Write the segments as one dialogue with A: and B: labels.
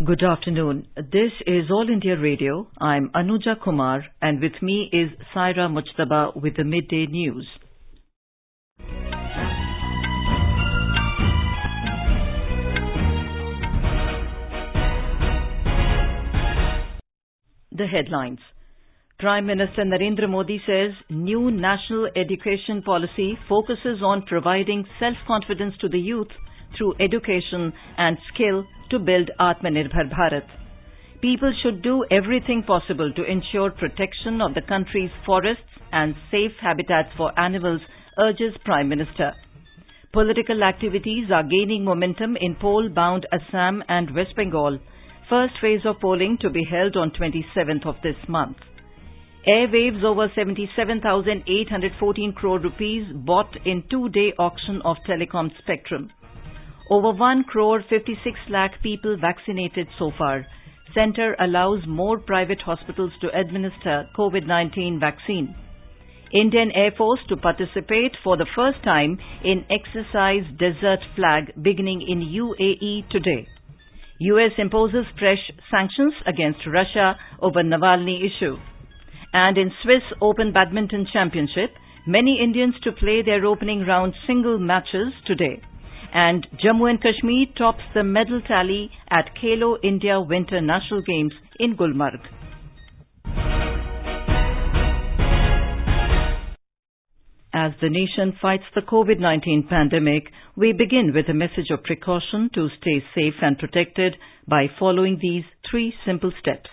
A: Good afternoon. This is All India Radio. I'm Anuja Kumar, and with me is Saira Mujtaba with the midday news. The headlines. Prime Minister Narendra Modi says new national education policy focuses on providing self-confidence to the youth through education and skill to build Atmanirbhar Bharat. People should do everything possible to ensure protection of the country's forests and safe habitats for animals, urges Prime Minister. Political activities are gaining momentum in poll-bound Assam and West Bengal. First phase of polling to be held on 27th of this month. Airwaves over 77,814 crore rupees bought in two-day auction of telecom spectrum. Over 1 crore 56 lakh people vaccinated so far. Centre allows more private hospitals to administer COVID-19 vaccine. Indian Air Force to participate for the first time in exercise Desert Flag beginning in UAE today. US imposes fresh sanctions against Russia over Navalny issue. And in Swiss Open Badminton Championship, many Indians to play their opening round single matches today. And Jammu and Kashmir tops the medal tally at Khelo India Winter National Games in Gulmarg. As the nation fights the COVID-19 pandemic, we begin with a message of precaution to stay safe and protected by following these 3 simple steps.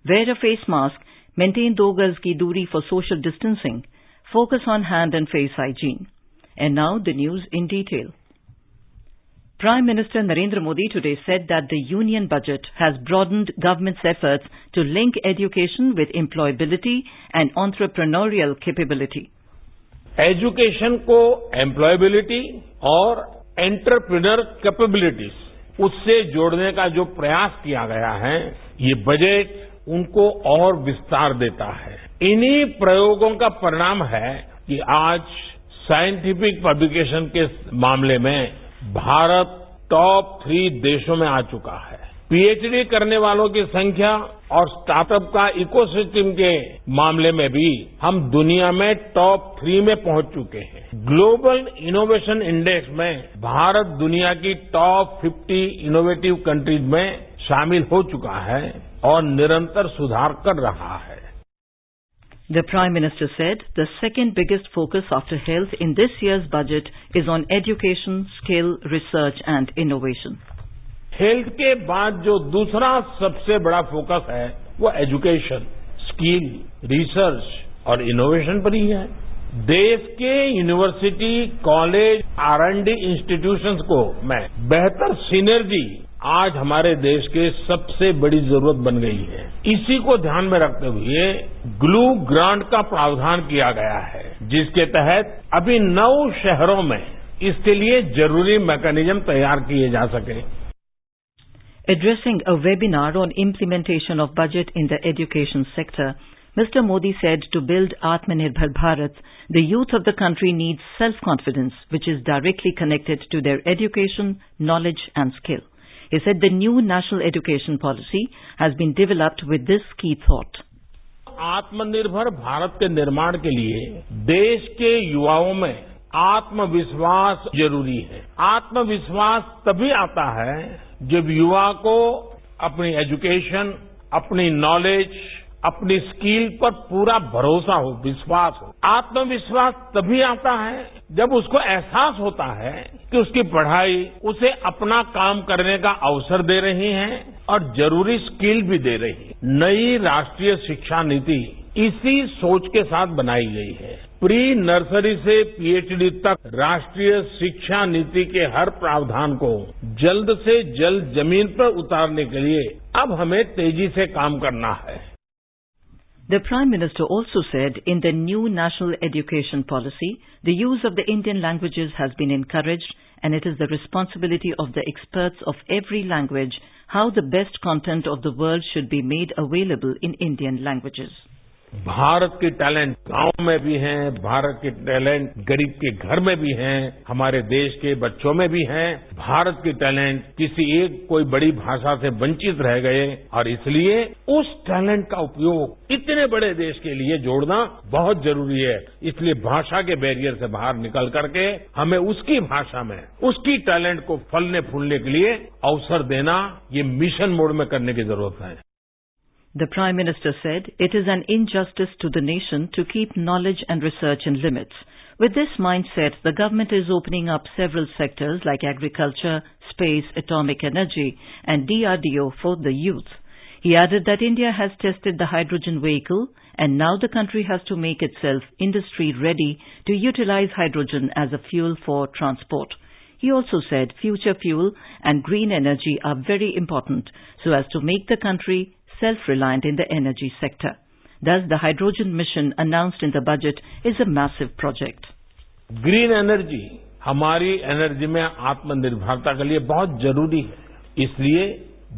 A: Wear a face mask, maintain 2 gaz ki doori for social distancing, focus on hand and face hygiene. And now the news in detail. Prime Minister Narendra Modi today said that the Union Budget has broadened government's efforts to link education with employability and entrepreneurial capability.
B: Education को employability और entrepreneur capabilities उससे जोड़ने का जो प्रयास किया गया है, ये बजट उनको और विस्तार देता है। इन्हीं प्रयोगों का परिणाम है कि आज साइंटिफिक पब्लिकेशन के मामले में भारत टॉप 3 देशों में आ चुका है। पीएचडी करने वालों की संख्या और स्टार्टअप का इकोसिस्टम के मामले में भी हम दुनिया में टॉप 3 में पहुंच चुके हैं। ग्लोबल इनोवेशन इंडेक्स में भारत दुनिया की टॉप 50 इनोवेटिव कंट्रीज में शामिल हो चुका है और निरंतर सुधार कर रहा है।
A: The Prime Minister said the second biggest focus after health in this year's budget is on education, skill, research and innovation.
B: Health के बाद जो दूसरा सबसे बड़ा फोकस है वो एजुकेशन, स्किल, रिसर्च और इनोवेशन पर ही है। देश के यूनिवर्सिटी, कॉलेज, R&D इंस्टीट्यूशंस को में बेहतर सिनर्जी आज हमारे देश के सबसे बड़ी जरूरत बन गई है। इसी को ध्यान में रखते हुए ग्लू ग्रांट का प्रावधान किया गया है, जिसके तहत अभी 9 शहरों में इसके लिए जरूरी मैकेनिज्म तैयार किए जा सके।
A: Addressing a webinar on implementation of budget in the education sector, Mr. Modi said to build Atmanirbhar Bharat, the youth of the country needs self-confidence, which is directly connected to their education, knowledge and skill. He said the new national education policy has been developed with this key thought.
B: आत्मनिर्भर भारत के निर्माण के लिए देश के युवाओं में आत्मविश्वास जरूरी है। आत्मविश्वास तभी आता है जब युवा को अपनी एजुकेशन, अपनी नॉलेज, अपनी स्किल पर पूरा भरोसा हो, विश्वास हो। आत्मविश्वास तभी आता है जब उसको एहसास होता है कि उसकी पढ़ाई उसे अपना काम करने का अवसर दे रही है और जरूरी स्किल भी दे रही है। नई राष्ट्रीय शिक्षा नीति इसी सोच के साथ बनाई गई है। प्री नर्सरी से पीएचडी तक राष्ट्रीय शिक्षा नीति के हर प्रावधान को जल्द से जल्द जमीन पर उतारने के लिए अब हमें तेजी से काम करना है।
A: The Prime Minister also said in the new national education policy, the use of the Indian languages has been encouraged and it is the responsibility of the experts of every language how the best content of the world should be made available in Indian languages.
B: Bharat की talent गांव में भी हैं, भारत के talent गरीब के घर में भी हैं, हमारे देश के बच्चों में भी हैं। भारत की टैलेंट किसी एक कोई बड़ी भाषा से वंचित रह गए और इसलिए उस टैलेंट का उपयोग इतने बड़े देश के लिए जोड़ना बहुत जरूरी है। इसलिए भाषा के बैरियर से बाहर निकल करके हमें उसकी भाषा में उसकी टैलेंट को फलने फूलने के लिए अवसर देना, ये मिशन मोड में करने की जरूरत है।
A: The Prime Minister said it is an injustice to the nation to keep knowledge and research in limits. With this mindset, the government is opening up several sectors like agriculture, space, atomic energy and DRDO for the youth. He added that India has tested the hydrogen vehicle and now the country has to make itself industry ready to utilize hydrogen as a fuel for transport. He also said future fuel and green energy are very important so as to make the country self-reliant in the energy sector. Thus, the hydrogen mission announced in the budget is a massive project.
B: Green energy हमारी energy में आत्मनिर्भरता के लिए बहुत जरूरी है। इसलिए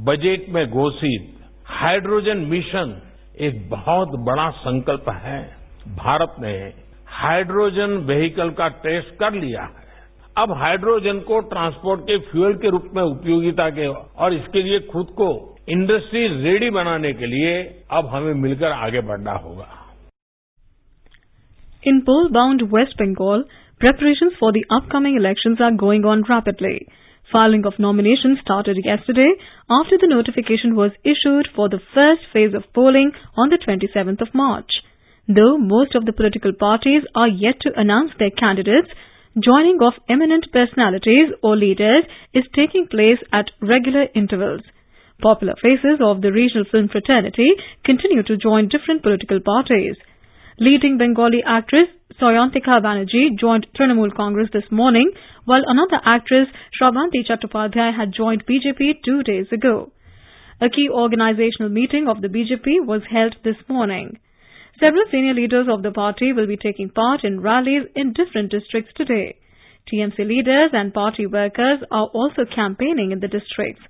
B: budget में घोषित हाइड्रोजन मिशन एक बहुत बड़ा संकल्प है। भारत ने हाइड्रोजन व्हीकल का टेस्ट कर लिया है। अब हाइड्रोजन को ट्रांसपोर्ट के फ्यूल के रूप में उपयोगिता के और इसके लिए खुद को इंडस्ट्री रेडी बनाने के लिए अब हमें मिलकर आगे बढ़ना होगा।
C: In poll-bound West Bengal, preparations for the upcoming elections are going on rapidly. Filing of nominations started yesterday after the notification was issued for the first phase of polling on the 27th of March. Though most of the political parties are yet to announce their candidates, joining of eminent personalities or leaders is taking place at regular intervals. Popular faces of the regional film fraternity continue to join different political parties. Leading Bengali actress Sayantika Banerjee joined Trinamool Congress this morning, while another actress Shravanti Chattopadhyay had joined BJP 2 days ago. A key organizational meeting of the BJP was held this morning. Several senior leaders of the party will be taking part in rallies in different districts today. TMC leaders and party workers are also campaigning in the districts.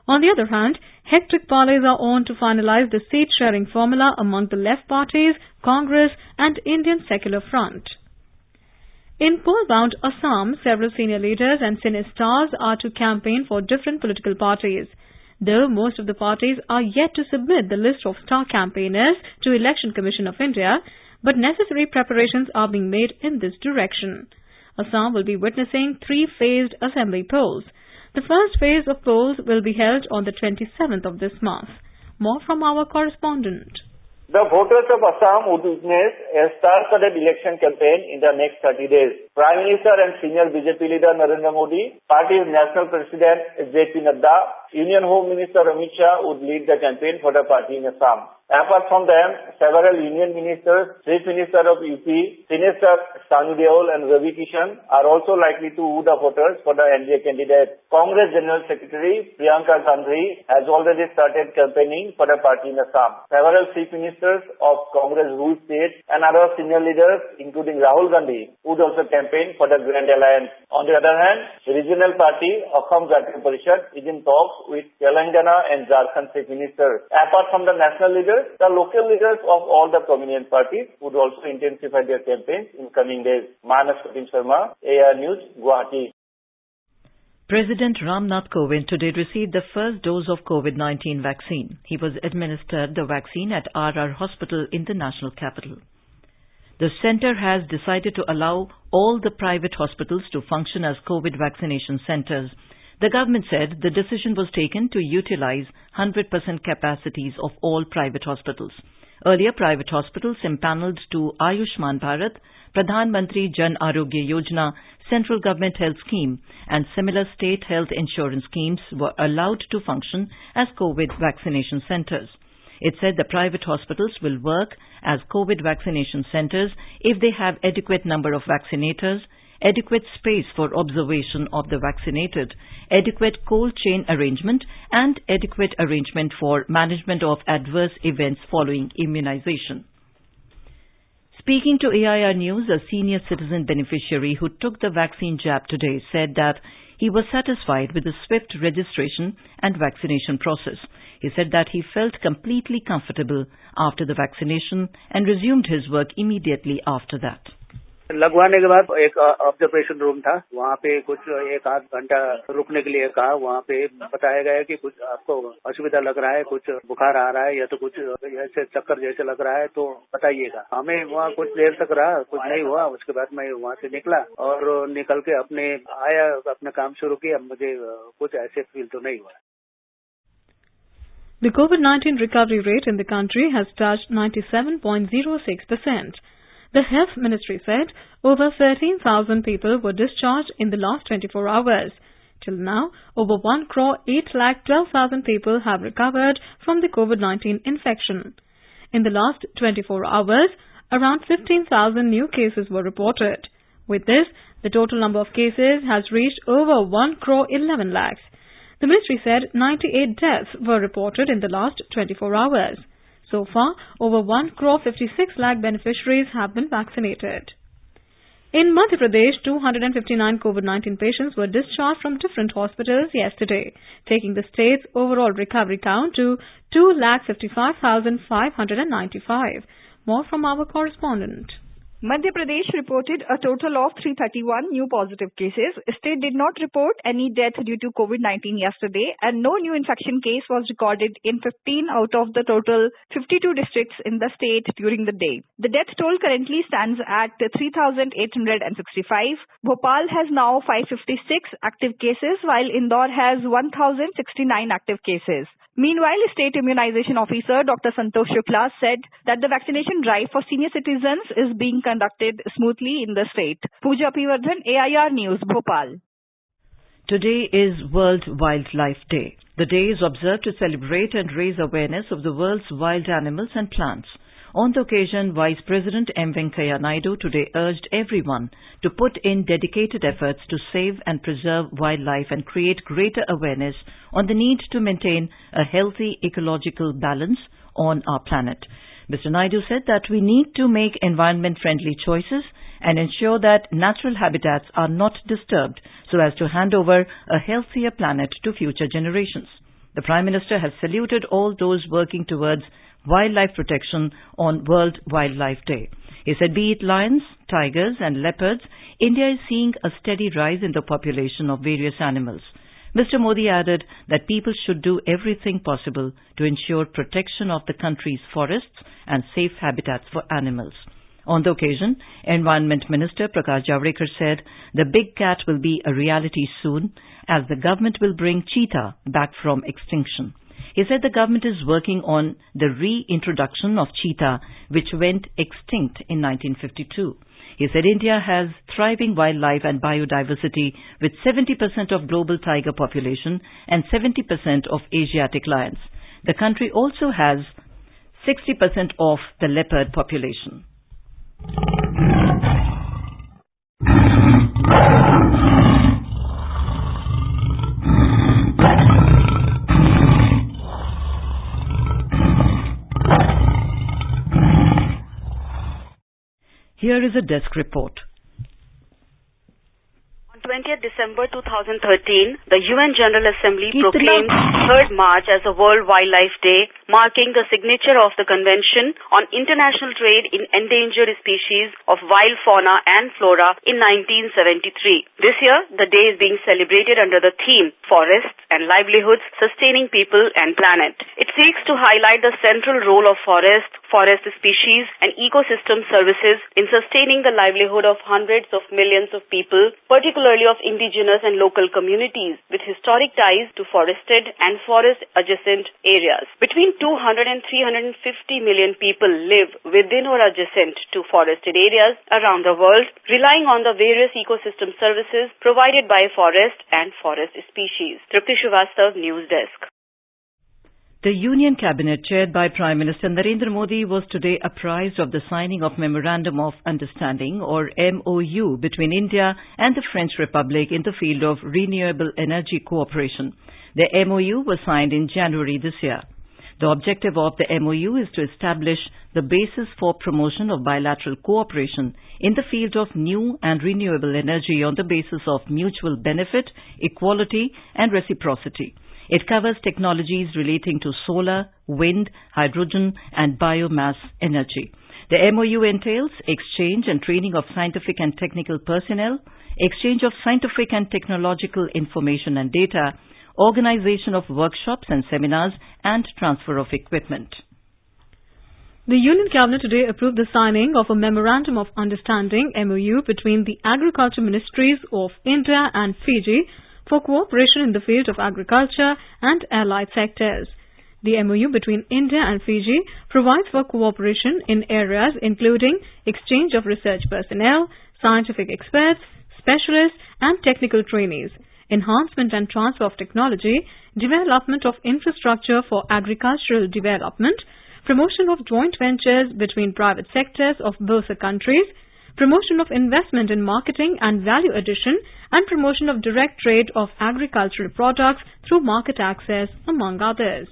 C: On the other hand, hectic parleys are on to finalize the seat-sharing formula among the left parties, Congress and Indian Secular Front. In poll-bound Assam, several senior leaders and cine stars are to campaign for different political parties. Though most of the parties are yet to submit the list of star campaigners to Election Commission of India, but necessary preparations are being made in this direction. Assam will be witnessing 3-phased assembly polls. The first phase of polls will be held on the 27th of this month. More from our correspondent.
D: The voters of Assam would witness a star-studded election campaign in the next 30 days. Prime Minister and senior BJP leader Narendra Modi, party's national president JP Nadda, Union Home Minister Amit Shah would lead the campaign for the party in Assam. Apart from them, several union ministers, Chief Minister of UP, Minister Sanu Deol and Ravi Kishan are also likely to woo the voters for the NDA candidate. Congress General Secretary Priyanka Gandhi has already started campaigning for the party in Assam. Several Chief Ministers of Congress rule states and other senior leaders, including Rahul Gandhi, would also campaign for the Grand Alliance. On the other hand, the regional party, Assam Jatiya Parishad, is in talks with Telangana and Jharkhand Chief Minister. Apart from the national leaders, the local leaders of all the prominent parties would also intensify their campaigns in coming days. Manas Katim Sharma, AR News, Guwahati.
A: President Ramnath Kovind today received the first dose of COVID-19 vaccine. He was administered the vaccine at RR Hospital in the national capital. The centre has decided to allow all the private hospitals to function as COVID vaccination centres. The government said the decision was taken to utilize 100% capacities of all private hospitals. Earlier, private hospitals empanelled to Ayushman Bharat, Pradhan Mantri Jan Arogya Yojana, Central Government Health Scheme and similar state health insurance schemes were allowed to function as COVID vaccination centres. It said the private hospitals will work as COVID vaccination centres if they have adequate number of vaccinators, adequate space for observation of the vaccinated, adequate cold chain arrangement and adequate arrangement for management of adverse events following immunization. Speaking to AIR News, a senior citizen beneficiary who took the vaccine jab today said that he was satisfied with the swift registration and vaccination process. He said that he felt completely comfortable after the vaccination and resumed his work immediately after that.
E: लगवाने के बाद एक observation room था, वहाँ पे कुछ 1-8 घंटा रुकने के लिए कहा। वहाँ पे बताया गया कि कुछ आपको असुविधा लग रहा है, कुछ बुखार आ रहा है या तो कुछ ऐसे चक्कर जैसे लग रहा है तो बताइएगा। हमें वहाँ कुछ देर तक रहा, कुछ नहीं हुआ। उसके बाद मैं वहाँ से निकला और निकल के अपना काम शुरू किया। मुझे कुछ ऐसे फील तो नहीं हुआ।
C: The COVID-19 recovery rate in the country has touched 97.06%. The Health Ministry said over 13,000 people were discharged in the last 24 hours. Till now, over 1,08,12,000 people have recovered from the COVID-19 infection. In the last 24 hours, around 15,000 new cases were reported. With this, the total number of cases has reached over 1,11,00,000. The ministry said 98 deaths were reported in the last 24 hours. So far, over 1,56,00,000 beneficiaries have been vaccinated. In Madhya Pradesh, 259 COVID-19 patients were discharged from different hospitals yesterday, taking the state's overall recovery count to 2,55,595. More from our correspondent.
F: Madhya Pradesh reported a total of 331 new positive cases. State did not report any death due to COVID-19 yesterday, and no new infection case was recorded in 15 out of the total 52 districts in the state during the day. The death toll currently stands at 3,865. Bhopal has now 556 active cases, while Indore has 1,069 active cases. Meanwhile, State Immunization Officer Dr. Santosh Shukla said that the vaccination drive for senior citizens is being conducted smoothly in the state. Pooja Pivardhan, AIR News, Bhopal.
A: Today is World Wildlife Day. The day is observed to celebrate and raise awareness of the world's wild animals and plants. On the occasion, Vice President M. Venkaiah Naidu today urged everyone to put in dedicated efforts to save and preserve wildlife and create greater awareness on the need to maintain a healthy ecological balance on our planet. Mr. Naidu said that we need to make environment-friendly choices and ensure that natural habitats are not disturbed so as to hand over a healthier planet to future generations. The Prime Minister has saluted all those working towards wildlife protection on World Wildlife Day. He said, be it lions, tigers and leopards, India is seeing a steady rise in the population of various animals. Mr. Modi added that people should do everything possible to ensure protection of the country's forests and safe habitats for animals. On the occasion, Environment Minister Prakash Javadekar said the big cat will be a reality soon as the government will bring cheetah back from extinction. He said the government is working on the reintroduction of cheetah, which went extinct in 1952. He said India has thriving wildlife and biodiversity with 70% of global tiger population and 70% of Asiatic lions. The country also has 60% of the leopard population. Here is a desk report.
G: On 20th December 2013, the UN General Assembly proclaimed 3rd March as a World Wildlife Day, marking the signature of the Convention on International Trade in Endangered Species of Wild Fauna and Flora in 1973. This year, the day is being celebrated under the theme Forests and Livelihoods Sustaining People and Planet. It seeks to highlight the central role of forest species and ecosystem services in sustaining the livelihood of hundreds of millions of people, particularly of indigenous and local communities with historic ties to forested and forest-adjacent areas. Between 200 and 350 million people live within or adjacent to forested areas around the world, relying on the various ecosystem services provided by forest and forest species. Tripti Srivastav, News Desk.
A: The Union Cabinet, chaired by Prime Minister Narendra Modi, was today apprised of the signing of Memorandum of Understanding, or MOU, between India and the French Republic in the field of renewable energy cooperation. The MOU was signed in January this year. The objective of the MOU is to establish the basis for promotion of bilateral cooperation in the field of new and renewable energy on the basis of mutual benefit, equality and reciprocity. It covers technologies relating to solar, wind, hydrogen and biomass energy. The MOU entails exchange and training of scientific and technical personnel, exchange of scientific and technological information and data, organization of workshops and seminars, and transfer of equipment.
C: The Union Cabinet today approved the signing of a Memorandum of Understanding MOU between the Agriculture Ministries of India and Fiji for cooperation in the field of agriculture and allied sectors. The MOU between India and Fiji provides for cooperation in areas including exchange of research personnel, scientific experts, specialists and technical trainees, enhancement and transfer of technology, development of infrastructure for agricultural development, promotion of joint ventures between private sectors of both the countries, promotion of investment in marketing and value addition, and promotion of direct trade of agricultural products through market access, among others.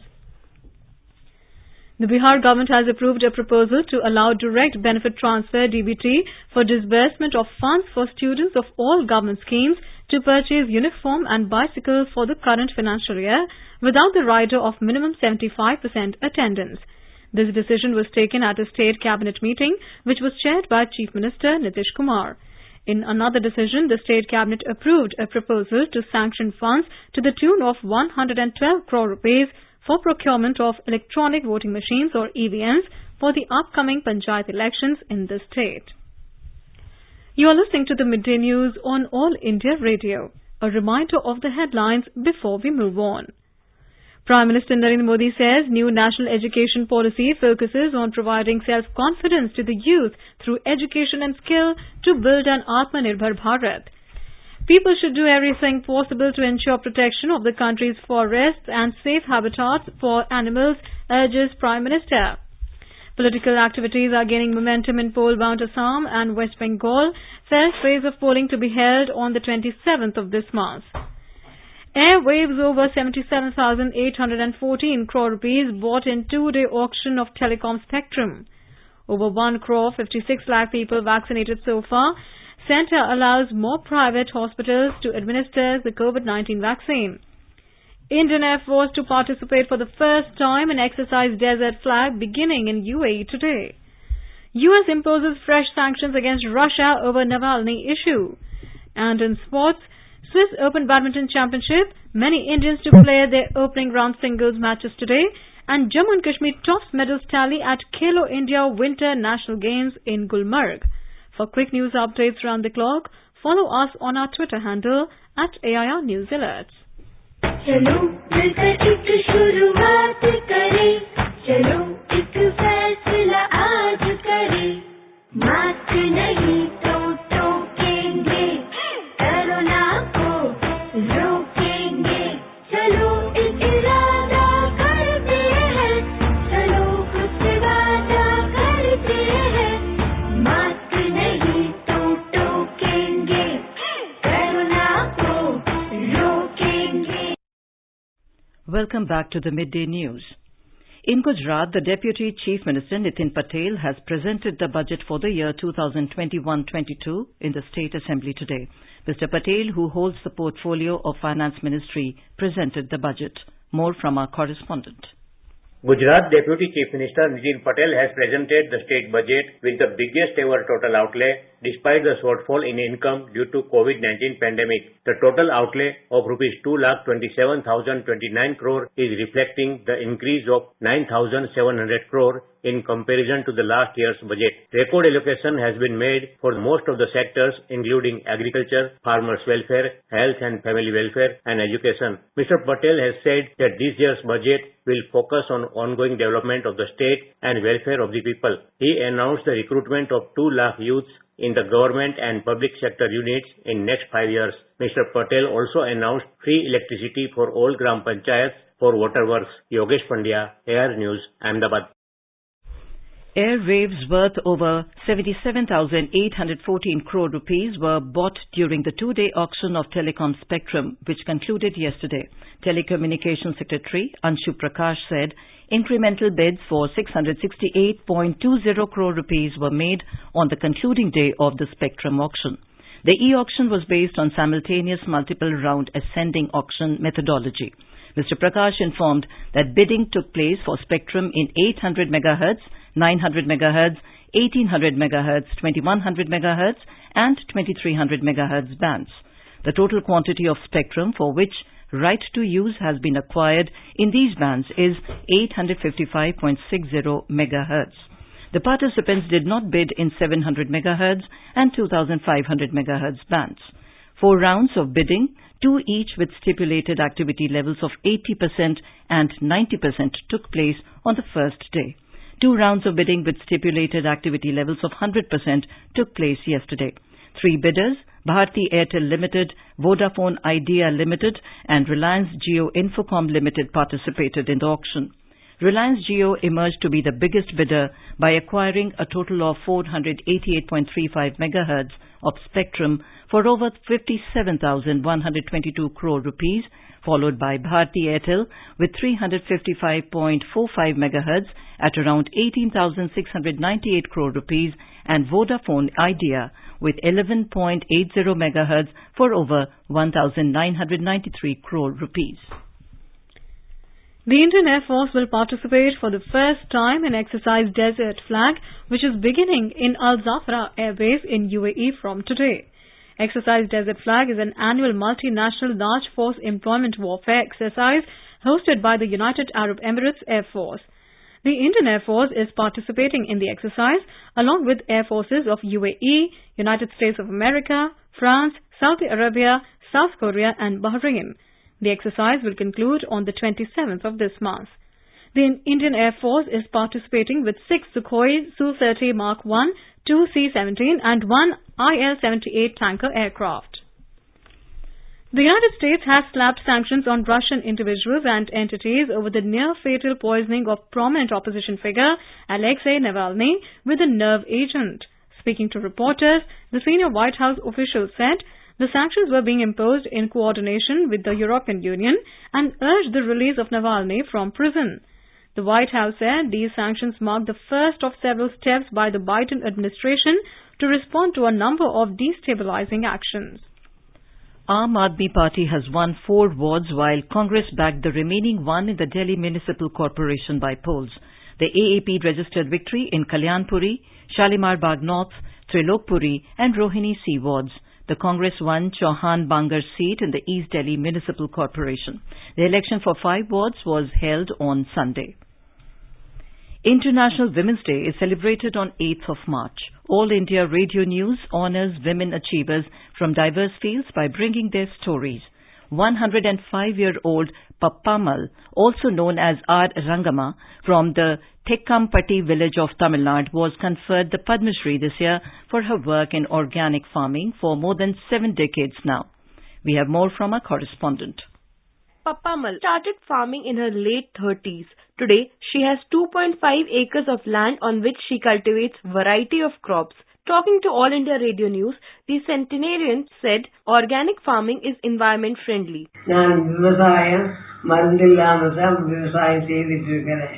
C: The Bihar government has approved a proposal to allow direct benefit transfer DBT for disbursement of funds for students of all government schemes to purchase uniform and bicycle for the current financial year without the rider of minimum 75% attendance. This decision was taken at a state cabinet meeting which was chaired by Chief Minister Nitish Kumar. In another decision, the state cabinet approved a proposal to sanction funds to the tune of 112 crore rupees for procurement of electronic voting machines or EVMs for the upcoming Panchayat elections in the state. You are listening to the Midday News on All India Radio. A reminder of the headlines before we move on. Prime Minister Narendra Modi says new national education policy focuses on providing self-confidence to the youth through education and skill to build an Atmanirbhar Bharat. People should do everything possible to ensure protection of the country's forests and safe habitats for animals, urges Prime Minister. Political activities are gaining momentum in poll-bound Assam and West Bengal. First phase of polling to be held on the 27th of this month. Airwaves over 77,814 crore rupees bought in two-day auction of telecom spectrum. Over 1 crore 56 lakh people vaccinated so far. Centre allows more private hospitals to administer the COVID-19 vaccine. Indian Air Force to participate for the first time in exercise Desert Flag beginning in UAE today. US imposes fresh sanctions against Russia over Navalny issue. And in sports, Swiss Open Badminton Championship, many Indians to play their opening round singles matches today, and Jammu and Kashmir tops medals tally at Khelo India Winter National Games in Gulmarg. For quick news updates round the clock, follow us on our Twitter handle at AIR News Alerts.
H: चलो मिलकर एक शुरुआत करें, चलो एक फैसला आज करें, मास्क नहीं तो टोकेंगे, कोरोना को रोकेंगे, चलो एक इरादा करते हैं, चलो खुद से वादा करते हैं, मास्क नहीं तो टोकेंगे, कोरोना को रोकेंगे.
A: Welcome back to the Midday News. In Gujarat, the Deputy Chief Minister Nitin Patel has presented the budget for the year 2021-22 in the State Assembly today. Mr. Patel, who holds the portfolio of Finance Ministry, presented the budget. More from our correspondent.
I: Gujarat Deputy Chief Minister Nitin Patel has presented the state budget with the biggest ever total outlay despite the shortfall in income due to COVID-19 pandemic. The total outlay of rupees 2,27,029 crore is reflecting the increase of 9,700 crore in comparison to the last year's budget. Record allocation has been made for most of the sectors including agriculture, farmers' welfare, health and family welfare and education. Mr. Patel has said that this year's budget will focus on ongoing development of the state and welfare of the people. He announced the recruitment of 2 lakh youths in the government and public sector units in next 5 years. Mr. Patel also announced free electricity for all Gram Panchayats for waterworks. Yogesh Pandya, AIR News, Ahmedabad.
A: Airwaves worth over 77,814 crore rupees were bought during the two-day auction of telecom spectrum, which concluded yesterday. Telecommunications Secretary Anshu Prakash said incremental bids for 668.20 crore rupees were made on the concluding day of the spectrum auction. The e-auction was based on simultaneous multiple round ascending auction methodology. Mr. Prakash informed that bidding took place for spectrum in 800 MHz, 900 MHz, 1800 MHz, 2100 MHz and 2300 MHz bands. The total quantity of spectrum for which right to use has been acquired in these bands is 855.60 MHz. The participants did not bid in 700 MHz and 2500 MHz bands. 4 rounds of bidding, 2 each with stipulated activity levels of 80% and 90% took place on the first day. 2 rounds of bidding with stipulated activity levels of 100% took place yesterday. 3 bidders, Bharti Airtel Limited, Vodafone Idea Limited and Reliance Jio Infocom Limited participated in the auction. Reliance Jio emerged to be the biggest bidder by acquiring a total of 488.35 MHz of spectrum for over 57,122 crore rupees, followed by Bharti Airtel with 355.45 MHz at around 18,698 crore rupees and Vodafone Idea with 11.80 MHz for over 1,993 crore rupees.
C: The Indian Air Force will participate for the first time in Exercise Desert Flag, which is beginning in Al Zafra Air Base in UAE from today. Exercise Desert Flag is an annual multinational large force employment warfare exercise hosted by the United Arab Emirates Air Force. The Indian Air Force is participating in the exercise along with air forces of UAE, United States of America, France, Saudi Arabia, South Korea and Bahrain. The exercise will conclude on the 27th of this month. The Indian Air Force is participating with 6 Sukhoi Su-30 Mark 1, 2 C-17 and 1 IL-78 tanker aircraft. The United States has slapped sanctions on Russian individuals and entities over the near-fatal poisoning of prominent opposition figure Alexei Navalny with a nerve agent. Speaking to reporters, the senior White House official said the sanctions were being imposed in coordination with the European Union and urged the release of Navalny from prison. The White House said these sanctions mark the first of several steps by the Biden administration to respond to a number of destabilizing actions.
A: Aam Aadmi Party has won 4 wards while Congress backed the remaining 1 in the Delhi Municipal Corporation by polls. The AAP registered victory in Kalyanpuri, Shalimar Bagh North, Trilokpuri and Rohini C wards. The Congress won Chauhan Bangar seat in the East Delhi Municipal Corporation. The election for 5 wards was held on Sunday. International Women's Day is celebrated on 8th of March. All India Radio News honors women achievers from diverse fields by bringing their stories. 105-year-old Pappamal, also known as R. Rangama, from the Thekkampatti village of Tamil Nadu, was conferred the Padma Shri this year for her work in organic farming for more than 7 decades now. We have more from our correspondent.
J: Pappamal started farming in her late 30s. Today, she has 2.5 acres of land on which she cultivates variety of crops. Talking to All India Radio News, the centenarian said organic farming is environment friendly.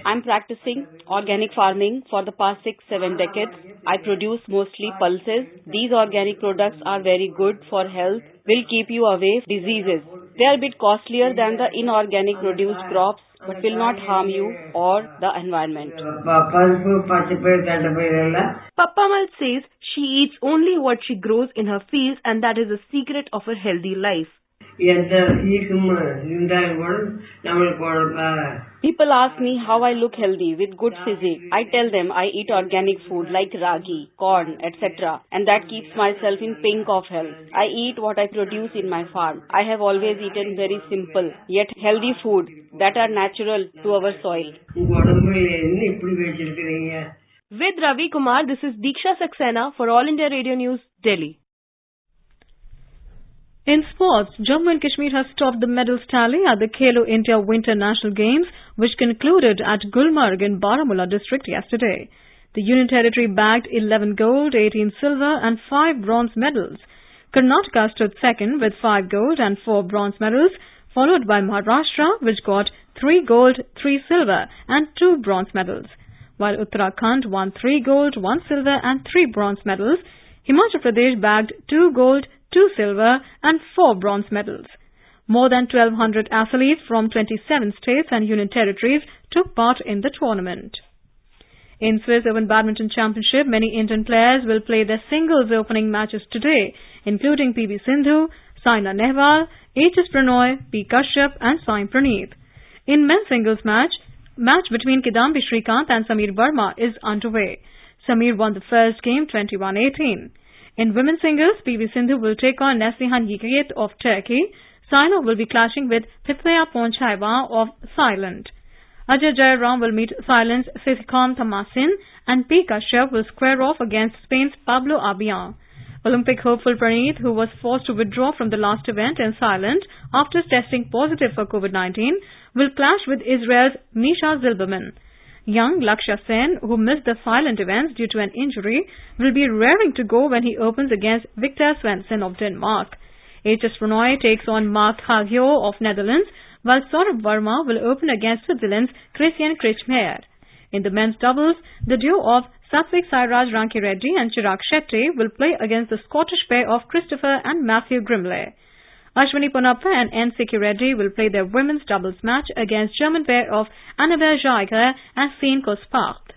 G: I'm practicing organic farming for the past 6-7 decades. I produce mostly pulses. These organic products are very good for health, will keep you away from diseases. They are a bit costlier than the inorganic produced crops, but will not harm you or the environment.
J: Pappamal says she eats only what she grows in her fields and that is the secret of her healthy life.
G: People ask me how I look healthy with good physique. I tell them I eat organic food like ragi, corn, etc. and that keeps myself in pink of health. I eat what I produce in my farm. I have always eaten very simple yet healthy food that are natural to our soil.
J: With Ravi Kumar, this is Diksha Saxena for All India Radio News, Delhi.
C: In sports, Jammu and Kashmir has topped the medals tally at the Khelo India Winter National Games, which concluded at Gulmarg in Baramulla district yesterday. The Union Territory bagged 11 gold, 18 silver and 5 bronze medals. Karnataka stood second with 5 gold and 4 bronze medals, followed by Maharashtra, which got 3 gold, 3 silver and 2 bronze medals. While Uttarakhand won 3 gold, 1 silver and 3 bronze medals, Himachal Pradesh bagged 2 gold, 2 silver and 4 bronze medals. More than 1,200 athletes from 27 states and union territories took part in the tournament. In Swiss Open Badminton Championship, many Indian players will play their singles opening matches today, including PV Sindhu, Saina Nehwal, HS Pranoy, P. Kashyap and Sai Praneeth. In men's singles match between Kidambi Srikanth and Samir Verma is underway. Samir won the first game 21-18. In women's singles, PV Sindhu will take on Neslihan Yigit of Turkey. Saina will be clashing with Pithaya Ponchaiva of Thailand. Ajay Jayaram will meet Thailand's Sithikam Thamasin and P. Kashyap will square off against Spain's Pablo Abian. Olympic hopeful Praneeth, who was forced to withdraw from the last event in Thailand after testing positive for COVID-19, will clash with Israel's Misha Zilberman. Young Lakshya Sen, who missed the Thailand events due to an injury, will be raring to go when he opens against Victor Svensson of Denmark. HS Pranoy takes on Mark Hagio of Netherlands, while Saurabh Verma will open against Switzerland's Christian Kretschmer. In the men's doubles, the duo of Satvik Sairaj Rankireddy and Chirag Shetty will play against the Scottish pair of Christopher and Matthew Grimley. Ashwini Ponappa and N. Siki Reddy will play their women's doubles match against German pair of Annabelle Geiger and Fien Kospart.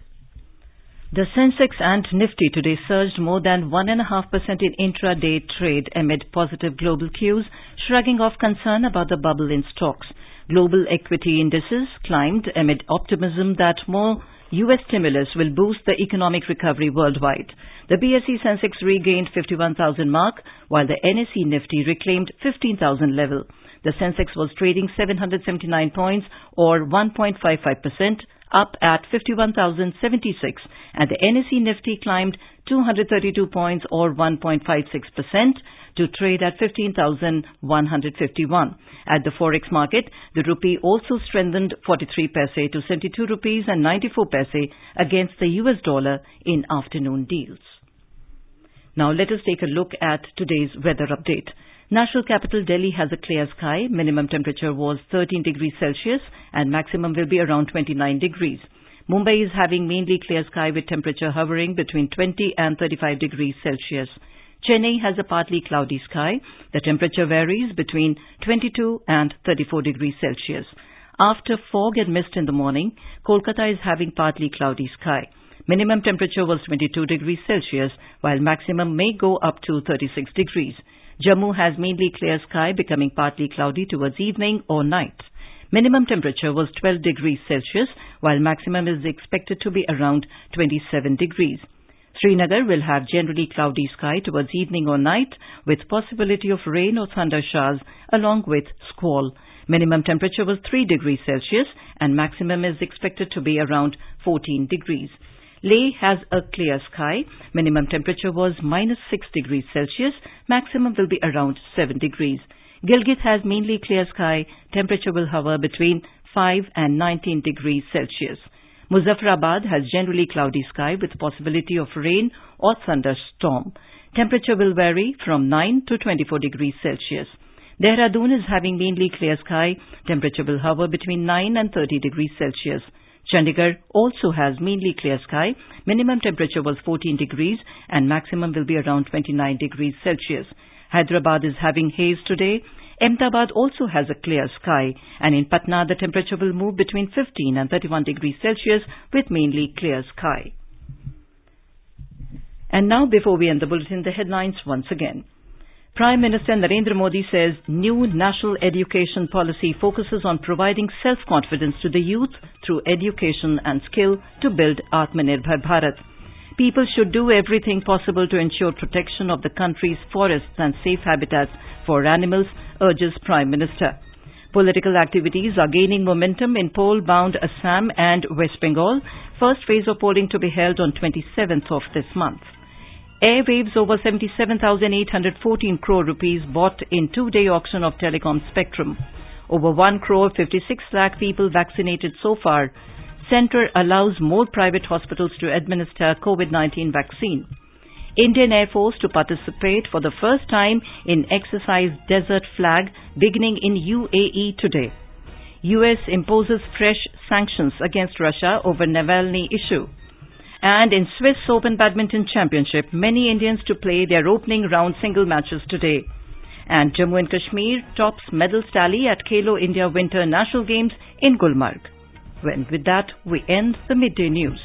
A: The Sensex and Nifty today surged more than 1.5% in intraday trade amid positive global cues, shrugging off concern about the bubble in stocks. Global equity indices climbed amid optimism that more U.S. stimulus will boost the economic recovery worldwide. The BSE Sensex regained 51,000 mark, while the NSE Nifty reclaimed 15,000 level. The Sensex was trading 779 points or 1.55%, up at 51,076, and the NSE Nifty climbed 232 points or 1.56% to trade at 15,151. At the forex market, the rupee also strengthened 43 paise to 72 rupees and 94 paise against the US dollar in afternoon deals. Now let us take a look at today's weather update. National capital Delhi has a clear sky. Minimum temperature was 13 degrees Celsius and maximum will be around 29 degrees. Mumbai is having mainly clear sky with temperature hovering between 20 and 35 degrees Celsius. Chennai has a partly cloudy sky. The temperature varies between 22 and 34 degrees Celsius. After fog and mist in the morning, Kolkata is having partly cloudy sky. Minimum temperature was 22 degrees Celsius, while maximum may go up to 36 degrees. Jammu has mainly clear sky, becoming partly cloudy towards evening or night. Minimum temperature was 12 degrees Celsius, while maximum is expected to be around 27 degrees. Srinagar will have generally cloudy sky towards evening or night, with possibility of rain or thunder showers along with squall. Minimum temperature was 3 degrees Celsius and maximum is expected to be around 14 degrees. Leh has a clear sky. Minimum temperature was -6 degrees Celsius. Maximum will be around 7 degrees. Gilgit has mainly clear sky. Temperature will hover between 5 and 19 degrees Celsius. Muzaffarabad has generally cloudy sky with possibility of rain or thunderstorm. Temperature will vary from 9 to 24 degrees Celsius. Dehradun is having mainly clear sky. Temperature will hover between 9 and 30 degrees Celsius. Chandigarh also has mainly clear sky. Minimum temperature was 14 degrees and maximum will be around 29 degrees Celsius. Hyderabad is having haze today. Ahmedabad also has a clear sky, and in Patna the temperature will move between 15 and 31 degrees Celsius with mainly clear sky. And now, before we end the bulletin, the headlines once again. Prime Minister Narendra Modi says new national education policy focuses on providing self-confidence to the youth through education and skill to build Atmanirbhar Bharat. People should do everything possible to ensure protection of the country's forests and safe habitats for animals, urges Prime Minister. Political activities are gaining momentum in poll-bound Assam and West Bengal. First phase of polling to be held on 27th of this month. Airwaves over 77,814 crore rupees bought in two-day auction of telecom spectrum. Over 1 crore 56 lakh people vaccinated so far. Centre allows more private hospitals to administer COVID-19 vaccine. Indian Air Force to participate for the first time in exercise Desert Flag beginning in UAE today. US imposes fresh sanctions against Russia over Navalny issue. And in Swiss Open Badminton Championship, many Indians to play their opening round single matches today. And Jammu and Kashmir tops medals tally at Khelo India Winter National Games in Gulmarg. With that, we end the midday news.